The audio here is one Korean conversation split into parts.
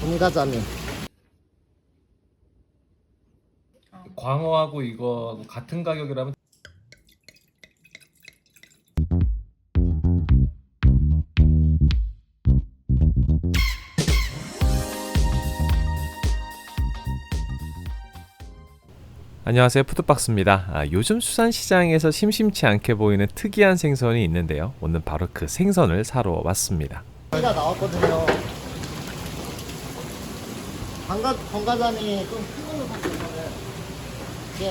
봄가자미. 광어하고 이거 같은 가격이라면 안녕하세요, 푸드박스입니다. 요즘 수산시장에서 심심치 않게 보이는 특이한 생선이 있는데요. 오늘 바로 그 생선을 사러 왔습니다. 가 나왔거든요. 봄가자미 좀 큰 걸로 샀어요. 이게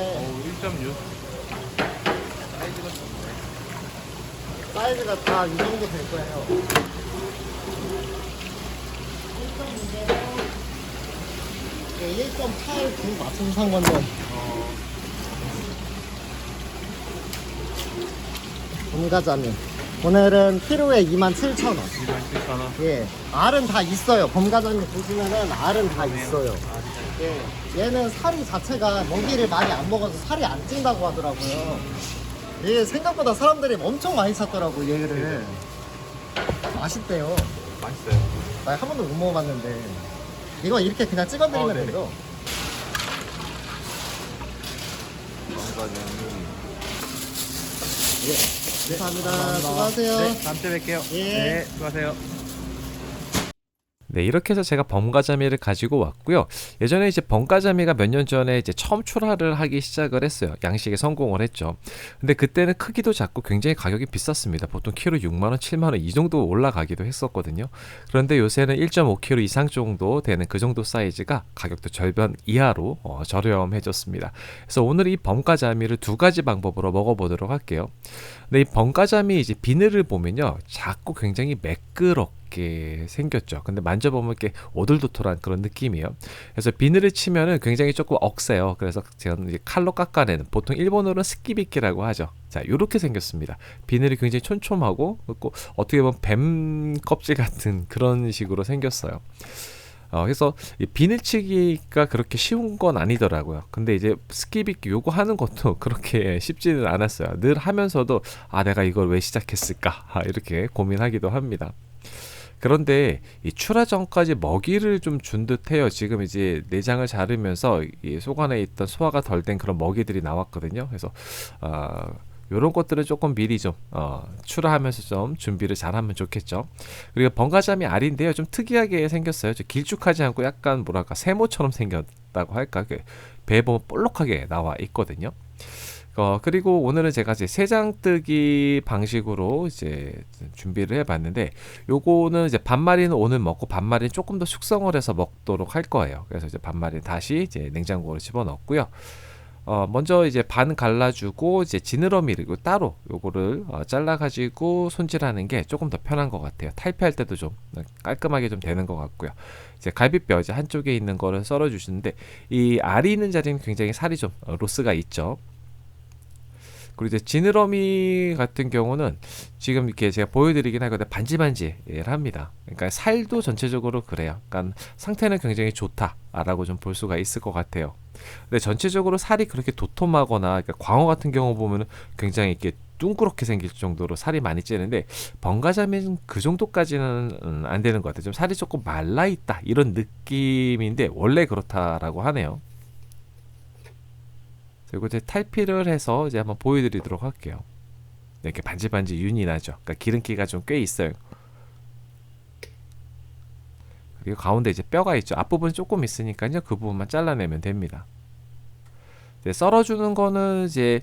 1.6 사이즈가 다 이 정도 될 거예요. 1.8 중 맞춤 산 건데. 봄가자미. 오늘은 키로에 27,000원. 27,000원. 예, 알은 다 있어요. 봄가자미 보시면은 알은 다 있어요. 예, 얘는 살이 자체가 먹이를 많이 안 먹어서 살이 안 찐다고 하더라고요. 얘 생각보다 사람들이 엄청 많이 찾더라고 얘를. 맛있대요. 맛있어요. 나 한 번도 못 먹어봤는데 이거 이렇게 그냥 찍어드리면 네네. 되죠? 예, 감사합니다. 수고하세요. 네, 다음 주에 뵐게요. 예. 네, 수고하세요. 네, 이렇게 해서 제가 범가자미를 가지고 왔고요. 예전에 이제 범가자미가 몇 년 전에 이제 처음 출하를 하기 시작을 했어요. 양식에 성공을 했죠. 근데 그때는 크기도 작고 굉장히 가격이 비쌌습니다. 보통 키로 6만 원, 7만 원 이 정도 올라가기도 했었거든요. 그런데 요새는 1.5kg 이상 정도 되는 그 정도 사이즈가 가격도 절반 이하로 저렴해졌습니다. 그래서 오늘 이 범가자미를 두 가지 방법으로 먹어보도록 할게요. 근데 이 범가자미 이제 비늘을 보면요, 작고 굉장히 매끄럽게 생겼죠. 근데 만져보면 이렇게 오돌도돌한 그런 느낌이에요. 그래서 비늘을 치면은 굉장히 조금 억세요. 그래서 제가 이제 칼로 깎아내는, 보통 일본어로는 스키비키라고 하죠. 자, 이렇게 생겼습니다. 비늘이 굉장히 촘촘하고, 그리고 어떻게 보면 뱀 껍질 같은 그런 식으로 생겼어요. 그래서 이 비늘치기가 그렇게 쉬운 건 아니더라고요. 근데 이제 스키비키 요거 하는 것도 그렇게 쉽지는 않았어요. 늘 하면서도 내가 이걸 왜 시작했을까 이렇게 고민하기도 합니다. 그런데 이 출하 전까지 먹이를 좀 준 듯해요. 지금 이제 내장을 자르면서 이 속 안에 있던 소화가 덜 된 그런 먹이들이 나왔거든요. 그래서 요런 것들은 조금 미리 좀 출하하면서 좀 준비를 잘하면 좋겠죠. 그리고 번가자미 알인데요, 좀 특이하게 생겼어요. 좀 길쭉하지 않고 약간 뭐랄까 세모처럼 생겼다고 할까, 배에 보면 볼록하게 나와 있거든요. 그리고 오늘은 제가 이제 세장뜨기 방식으로 이제 준비를 해봤는데, 요거는 이제 반마리는 오늘 먹고 반마리는 조금 더 숙성을 해서 먹도록 할 거예요. 그래서 이제 반마리는 다시 이제 냉장고로 집어넣고요. 먼저 이제 반 갈라주고 이제 지느러미를 따로 요거를 잘라가지고 손질하는 게 조금 더 편한 것 같아요. 탈피할 때도 좀 깔끔하게 좀 되는 것 같고요. 이제 갈비뼈 이제 한쪽에 있는 거를 썰어 주시는데, 이 알이 있는 자리는 굉장히 살이 좀 로스가 있죠. 그리고 이제 지느러미 같은 경우는 지금 이렇게 제가 보여드리긴 하거든요. 반질반질합니다. 그러니까 살도 전체적으로 그래요. 그러니까 상태는 굉장히 좋다라고 좀 볼 수가 있을 것 같아요. 근데 전체적으로 살이 그렇게 도톰하거나, 그러니까 광어 같은 경우 보면은 굉장히 이렇게 둥그렇게 생길 정도로 살이 많이 찌는데, 번가자미는 그 정도까지는 안 되는 것 같아요. 좀 살이 조금 말라 있다 이런 느낌인데 원래 그렇다라고 하네요. 그리고 이제 탈피를 해서 이제 한번 보여드리도록 할게요. 이렇게 반질반질 윤이 나죠. 그러니까 기름기가 좀 꽤 있어요. 그리고 가운데 이제 뼈가 있죠. 앞부분 조금 있으니까요, 그 부분만 잘라내면 됩니다. 이제 썰어주는 거는 이제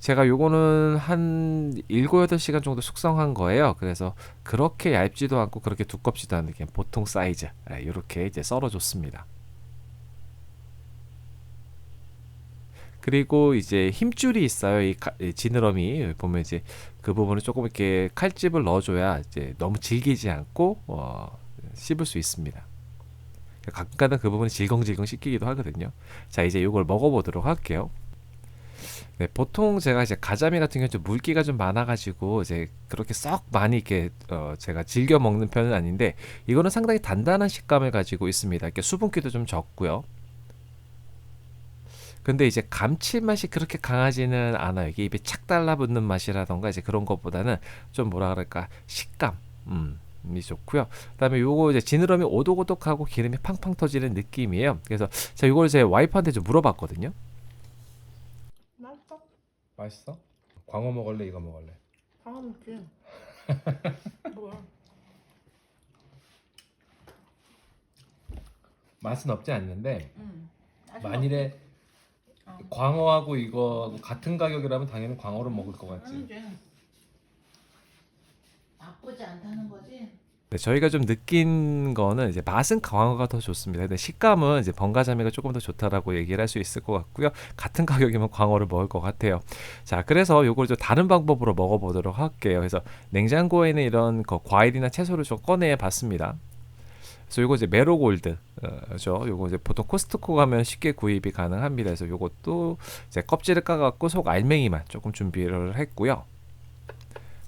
제가 요거는 한 7, 8시간 정도 숙성한 거예요. 그래서 그렇게 얇지도 않고 그렇게 두껍지도 않은 게 보통 사이즈, 이렇게 이제 썰어줬습니다. 그리고 이제 힘줄이 있어요. 이 지느러미 보면 이제 그 부분을 조금 이렇게 칼집을 넣어줘야 이제 너무 질기지 않고 씹을 수 있습니다. 가끔가다 그 부분이 질겅질겅 씹히기도 하거든요. 자, 이제 이걸 먹어보도록 할게요. 네, 보통 제가 이제 가자미 같은 경우 좀 물기가 좀 많아가지고 이제 그렇게 썩 많이 이렇게 제가 즐겨 먹는 편은 아닌데, 이거는 상당히 단단한 식감을 가지고 있습니다. 이렇게 수분기도 좀 적고요. 근데 이제 감칠맛이 그렇게 강하지는 않아요. 이게 입에 착 달라붙는 맛이라던가 이제 그런 것보다는 좀 뭐라 그럴까, 식감, 좋고요. 그다음에 요거 이제 지느러미 오독오독하고 기름이 팡팡 터지는 느낌이에요. 그래서 제가 요걸 제 와이프한테 좀 물어봤거든요. 맛있어. 맛있어? 광어 먹을래? 이거 먹을래? 방어 먹지. 뭐야? 맛은 없지 않는데 응. 만일에 광어하고 이거 같은 가격이라면 당연히 광어를 먹을 것 같지. 아니지. 나쁘지 않다는 거지. 네, 저희가 좀 느낀 거는 이제 맛은 광어가 더 좋습니다. 근데 식감은 이제 번가자미가 조금 더 좋다라고 얘기를 할 수 있을 것 같고요. 같은 가격이면 광어를 먹을 것 같아요. 자, 그래서 요걸 좀 다른 방법으로 먹어보도록 할게요. 그래서 냉장고에 있는 이런 과일이나 채소를 좀 꺼내 봤습니다. 그래서 요거 이제 메로골드죠. 요거 이제 보통 코스트코 가면 쉽게 구입이 가능합니다. 그래서 요것도 이제 껍질을 까갖고 속 알맹이만 조금 준비를 했고요.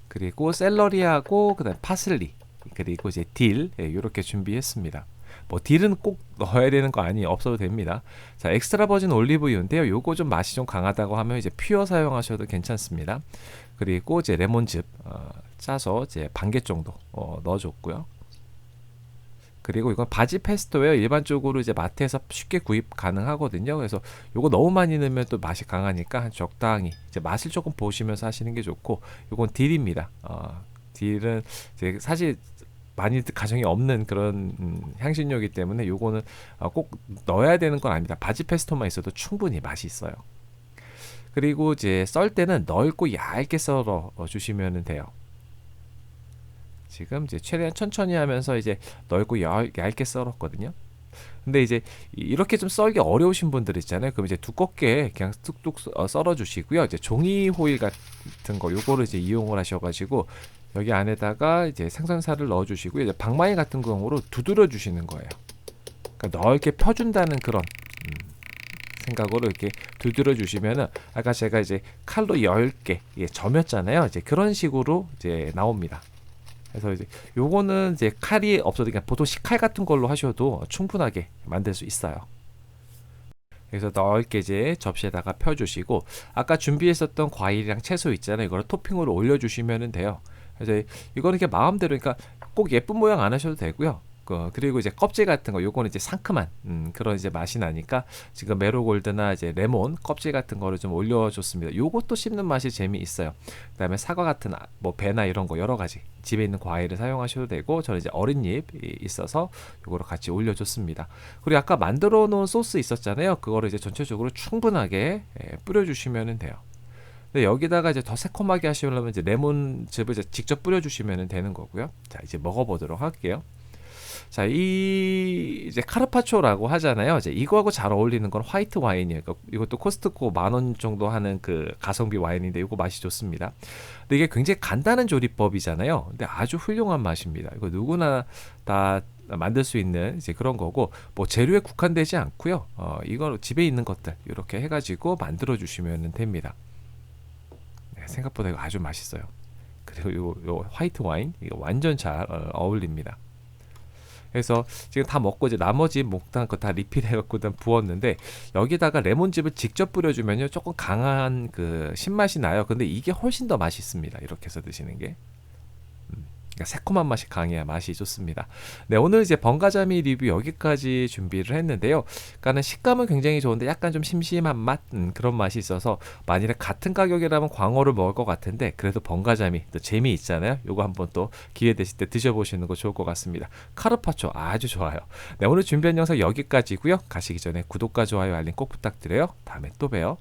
그리고 샐러리하고 그다음 파슬리 그리고 이제 딜 이렇게 준비했습니다. 뭐 딜은 꼭 넣어야 되는 거 아니 없어도 됩니다. 자, 엑스트라 버진 올리브유인데요. 요거 좀 맛이 좀 강하다고 하면 이제 퓨어 사용하셔도 괜찮습니다. 그리고 이제 레몬즙 짜서 이제 반 개 정도 넣어줬고요. 그리고 이건 바지 페스토예요. 일반적으로 이제 마트에서 쉽게 구입 가능하거든요. 그래서 요거 너무 많이 넣으면 또 맛이 강하니까 적당히 이제 맛을 조금 보시면서 하시는 게 좋고, 요건 딜입니다. 딜은 이제 사실 많이 가정이 없는 그런 향신료이기 때문에 요거는 꼭 넣어야 되는 건 아닙니다. 바지 페스토만 있어도 충분히 맛이 있어요. 그리고 이제 썰 때는 넓고 얇게 썰어 주시면 돼요. 지금 이제 최대한 천천히 하면서 이제 넓고 얇게 썰었거든요. 근데 이제 이렇게 좀 썰기 어려우신 분들 있잖아요. 그럼 이제 두껍게 그냥 뚝뚝 썰어 주시고요. 이제 종이 호일 같은 거 요거를 이제 이용을 하셔가지고 여기 안에다가 이제 생선살을 넣어 주시고요. 이제 방망이 같은 경우로 두드려 주시는 거예요. 그러니까 넓게 펴준다는 그런 생각으로 이렇게 두드려 주시면은 아까 제가 이제 칼로 10개 점였잖아요. 이제 그런 식으로 이제 나옵니다. 그래서 이제 요거는 이제 칼이 없어도 그냥 보통 식칼 같은 걸로 하셔도 충분하게 만들 수 있어요. 그래서 넓게 이제 접시에다가 펴주시고 아까 준비했었던 과일이랑 채소 있잖아요. 이걸 토핑으로 올려주시면 돼요. 그래서 이거는 이렇게 마음대로, 그러니까 꼭 예쁜 모양 안 하셔도 되고요. 그리고 이제 껍질 같은 거 요거는 이제 상큼한 그런 이제 맛이 나니까 지금 메로골드나 이제 레몬 껍질 같은 거를 좀 올려줬습니다. 요것도 씹는 맛이 재미있어요. 그다음에 사과 같은 뭐 배나 이런 거 여러 가지 집에 있는 과일을 사용하셔도 되고, 저는 이제 어린 잎이 있어서 요거를 같이 올려줬습니다. 그리고 아까 만들어 놓은 소스 있었잖아요. 그거를 이제 전체적으로 충분하게 뿌려주시면 돼요. 근데 여기다가 이제 더 새콤하게 하시려면 이제 레몬즙을 이제 직접 뿌려주시면 되는 거고요. 자, 이제 먹어보도록 할게요. 자, 이제 카르파초라고 하잖아요. 이제 이거하고 잘 어울리는 건 화이트 와인이에요. 이것도 코스트코 10,000원 정도 하는 그 가성비 와인인데 이거 맛이 좋습니다. 근데 이게 굉장히 간단한 조리법이잖아요. 근데 아주 훌륭한 맛입니다. 이거 누구나 다 만들 수 있는 이제 그런 거고, 뭐 재료에 국한되지 않고요. 이거 집에 있는 것들 이렇게 해가지고 만들어 주시면 됩니다. 네, 생각보다 이거 아주 맛있어요. 그리고 요 화이트 와인 이거 완전 잘 어울립니다. 그래서 지금 다 먹고 이제 나머지 목단 거 다 리필해갖고 부었는데 여기다가 레몬즙을 직접 뿌려주면요 조금 강한 그 신맛이 나요. 근데 이게 훨씬 더 맛있습니다. 이렇게 해서 드시는 게. 그러니까 새콤한 맛이 강해야 맛이 좋습니다. 네, 오늘 이제 번가자미 리뷰 여기까지 준비를 했는데요. 그러니까는 식감은 굉장히 좋은데 약간 좀 심심한 맛 그런 맛이 있어서 만일에 같은 가격이라면 광어를 먹을 것 같은데 그래도 번가자미 또 재미있잖아요. 요거 한번 또 기회 되실 때 드셔보시는 거 좋을 것 같습니다. 카르파초 아주 좋아요. 네, 오늘 준비한 영상 여기까지고요. 가시기 전에 구독과 좋아요 알림 꼭 부탁드려요. 다음에 또 봬요.